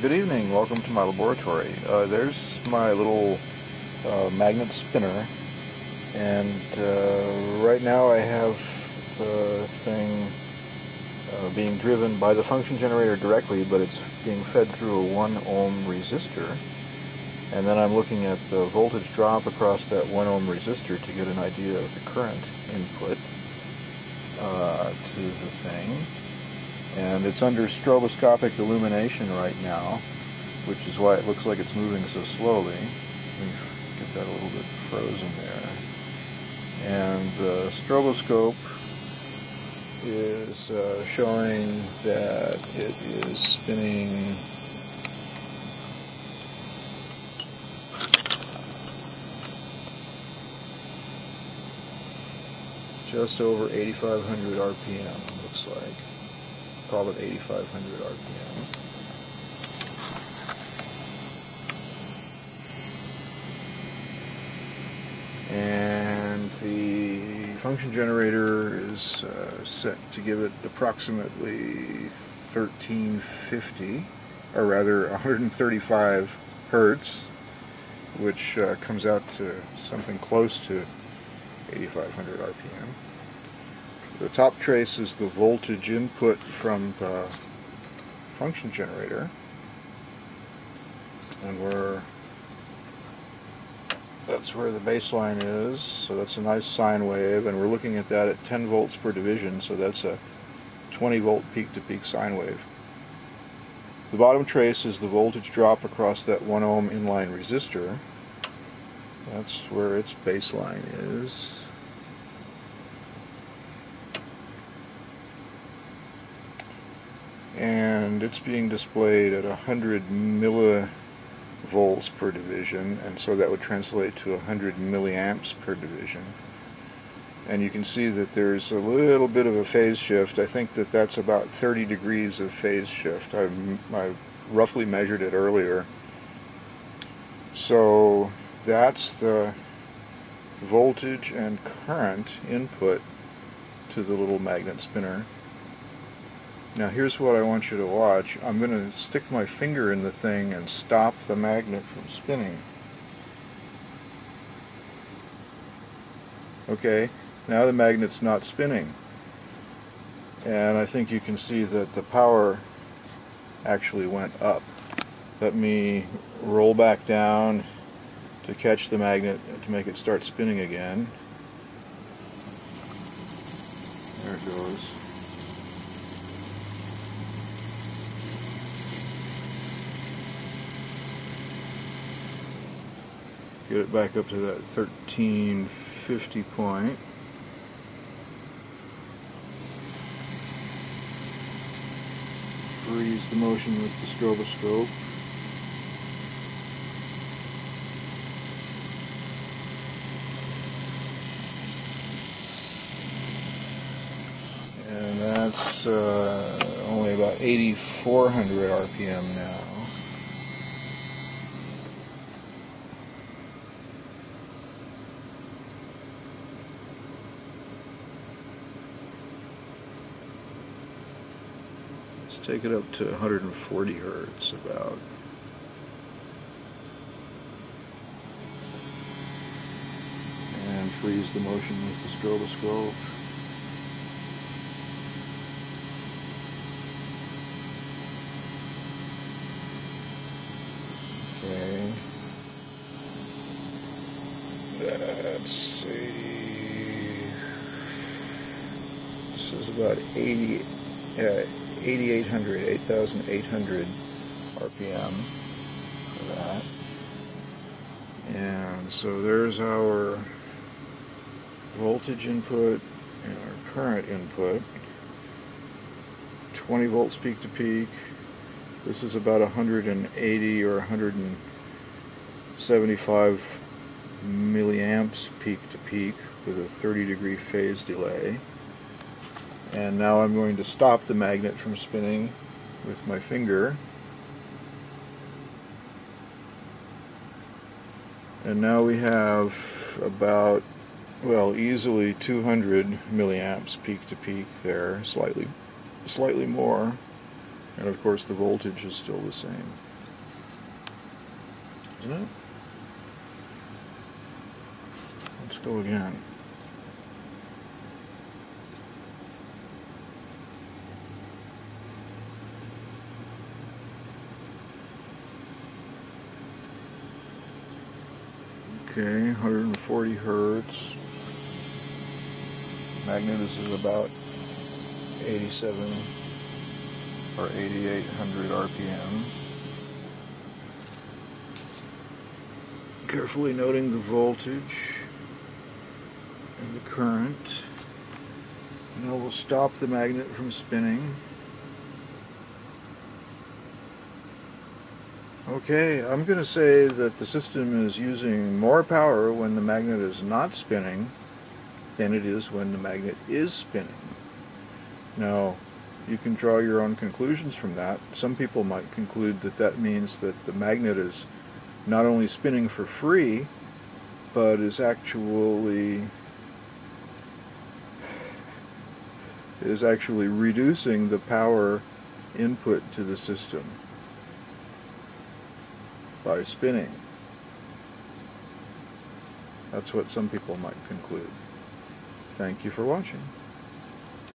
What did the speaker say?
Good evening, welcome to my laboratory. There's my little magnet spinner, and right now I have the thing being driven by the function generator directly, but it's being fed through a 1 ohm resistor, and then I'm looking at the voltage drop across that 1 ohm resistor to get an idea of the current input to the thing. And it's under stroboscopic illumination right now, which is why it looks like it's moving so slowly. Let me get that a little bit frozen there. And the stroboscope is showing that it is spinning just over 8,500 RPM, looks like. Call it 8,500 RPM. And the function generator is set to give it approximately 1350, or rather 135 hertz, which comes out to something close to 8,500 RPM. The top trace is the voltage input from the function generator, and that's where the baseline is, so that's a nice sine wave, and we're looking at that at 10 volts per division, so that's a 20 volt peak-to-peak sine wave. The bottom trace is the voltage drop across that 1 ohm inline resistor. That's where its baseline is. And it's being displayed at 100 millivolts per division, and so that would translate to 100 milliamps per division. And you can see that there's a little bit of a phase shift. I think that that's about 30 degrees of phase shift. I roughly measured it earlier. So that's the voltage and current input to the little magnet spinner. Now here's what I want you to watch. I'm going to stick my finger in the thing and stop the magnet from spinning. Okay, now the magnet's not spinning. And I think you can see that the power actually went up. Let me roll back down to catch the magnet to make it start spinning again. There it goes. Get it back up to that 1350 point. Freeze the motion with the stroboscope. And that's only about 8,400 RPM now. Take it up to 140 hertz about. And freeze the motion with the stroboscope. Okay. Let's see. This is about 8,800 RPM for that. And so there's our voltage input and our current input. 20 volts peak to peak. This is about 180 or 175 milliamps peak to peak with a 30-degree phase delay. And now I'm going to stop the magnet from spinning with my finger. And now we have about, well, easily 200 milliamps peak to peak there, slightly more. And of course the voltage is still the same. isn't it? Let's go again. Okay, 140 hertz. Magnet is about 87 or 8800 RPM. Carefully noting the voltage and the current. And I will stop the magnet from spinning. Okay, I'm going to say that the system is using more power when the magnet is not spinning than it is when the magnet is spinning. Now, you can draw your own conclusions from that. Some people might conclude that that means that the magnet is not only spinning for free, but is actually reducing the power input to the system by spinning. That's what some people might conclude. Thank you for watching.